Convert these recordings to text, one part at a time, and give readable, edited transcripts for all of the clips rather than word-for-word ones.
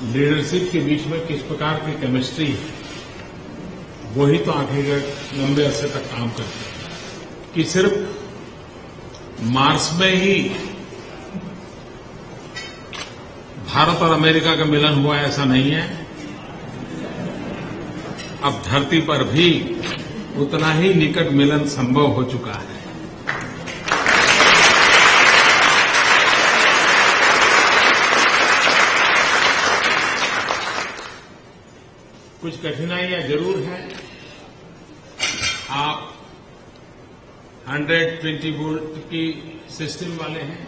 Leadership के बीच में किस प्रकार की केमिस्ट्री है, वही तो आखिर लंबे अरसे तक काम करते हैं। कि सिर्फ मार्स में ही भारत और अमेरिका का मिलन हुआ ऐसा नहीं है, अब धरती पर भी उतना ही निकट मिलन संभव हो चुका है। कुछ कठिनाइयां जरूर हैं। आप 120 वोल्ट की सिस्टम वाले हैं,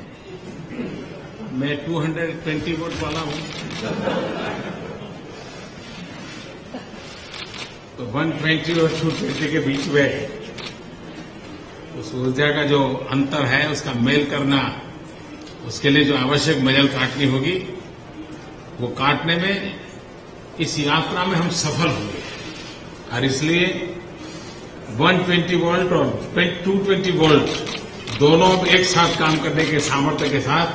मैं 220 वोल्ट वाला हूं, तो 120 और 220 के बीच में उस ऊर्जा का जो अंतर है उसका मेल करना, उसके लिए जो आवश्यक मजल काटनी होगी वो काटने में इस यात्रा में हम सफल होंगे। और इसलिए 120 वोल्ट और 220 वोल्ट दोनों एक साथ काम करने के सामर्थ्य के साथ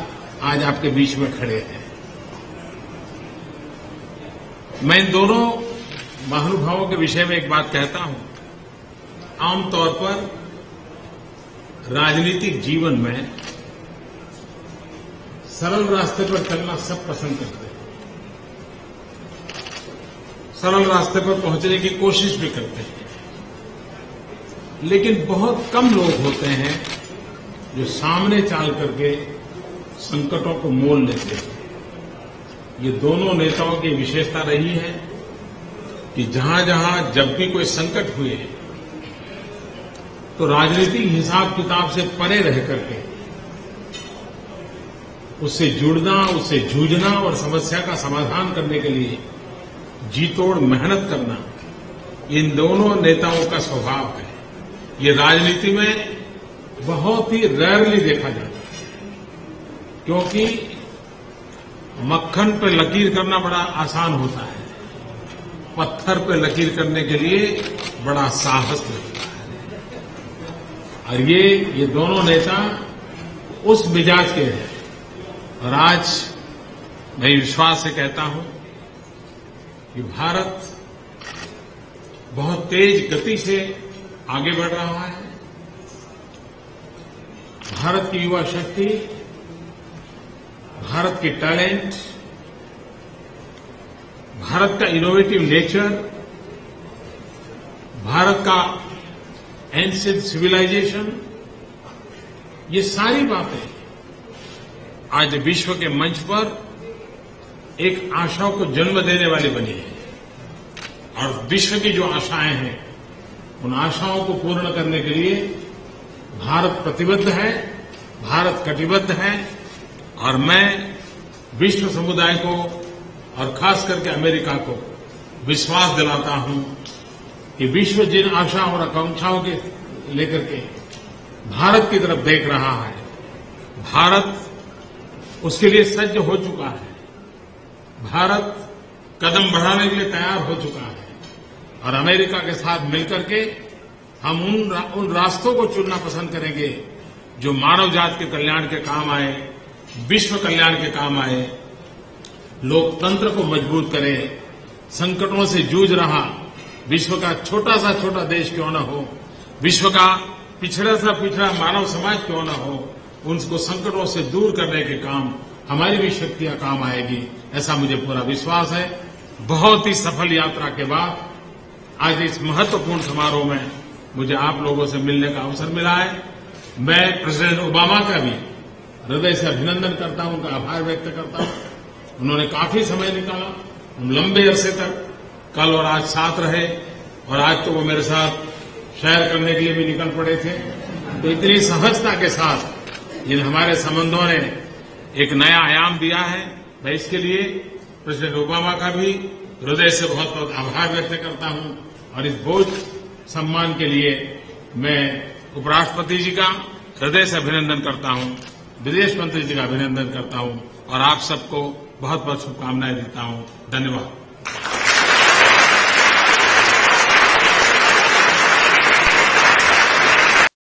आज आपके बीच में खड़े हैं। मैं इन दोनों महानुभावों के विषय में एक बात कहता हूं। आमतौर पर राजनीतिक जीवन में सरल रास्ते पर चलना सब पसंद करते हैं, सरल रास्ते पर पहुंचने की कोशिश भी करते हैं, लेकिन बहुत कम लोग होते हैं जो सामने चाल करके संकटों को मोल लेते हैं। ये दोनों नेताओं की विशेषता रही है कि जहां जहां जब भी कोई संकट हुए तो राजनीतिक हिसाब किताब से परे रह करके उससे जुड़ना, उससे जूझना और समस्या का समाधान करने के लिए जी तोड़ मेहनत करना, इन दोनों नेताओं का स्वभाव है। ये राजनीति में बहुत ही रेयरली देखा जाता है, क्योंकि मक्खन पर लकीर करना बड़ा आसान होता है, पत्थर पर लकीर करने के लिए बड़ा साहस लगता है। और ये दोनों नेता उस मिजाज के हैं। और आज मैं विश्वास से कहता हूं कि भारत बहुत तेज गति से आगे बढ़ रहा है। भारत की युवा शक्ति, भारत के टैलेंट, भारत का इनोवेटिव नेचर, भारत का एंशिएंट सिविलाइजेशन, ये सारी बातें आज विश्व के मंच पर एक आशाओं को जन्म देने वाली बनी है। और विश्व की जो आशाएं हैं, उन आशाओं को पूर्ण करने के लिए भारत प्रतिबद्ध है, भारत कटिबद्ध है। और मैं विश्व समुदाय को और खास करके अमेरिका को विश्वास दिलाता हूं कि विश्व जिन आशाओं और आकांक्षाओं के लेकर के भारत की तरफ देख रहा है, भारत उसके लिए सज्ज हो चुका है। भारत कदम बढ़ाने के लिए तैयार हो चुका है। और अमेरिका के साथ मिलकर के हम उन रास्तों को चुनना पसंद करेंगे जो मानव जाति के कल्याण के काम आए, विश्व कल्याण के काम आए, लोकतंत्र को मजबूत करे, संकटों से जूझ रहा विश्व का छोटा सा छोटा देश क्यों न हो, विश्व का पिछड़ा सा पिछड़ा मानव समाज क्यों न हो, उनको संकटों से दूर करने के काम हमारी भी शक्तियां काम आएगी, ऐसा मुझे पूरा विश्वास है। बहुत ही सफल यात्रा के बाद आज इस महत्वपूर्ण समारोह में मुझे आप लोगों से मिलने का अवसर मिला है। मैं प्रेसिडेंट ओबामा का भी हृदय से अभिनंदन करता हूं, उनका आभार व्यक्त करता हूं। उन्होंने काफी समय निकाला, हम लंबे अरसे तक कल और आज साथ रहे, और आज तो वो मेरे साथ शेयर करने के लिए भी निकल पड़े थे। तो इतनी सहजता के साथ इन हमारे संबंधों ने एक नया आयाम दिया है। मैं इसके लिए प्रेसिडेंट ओबामा का भी हृदय से बहुत बहुत आभार व्यक्त करता हूं। और इस भोज सम्मान के लिए मैं उपराष्ट्रपति जी का हृदय से अभिनंदन करता हूं, विदेश मंत्री जी का अभिनंदन करता हूं और आप सबको बहुत बहुत शुभकामनाएं देता हूं। धन्यवाद।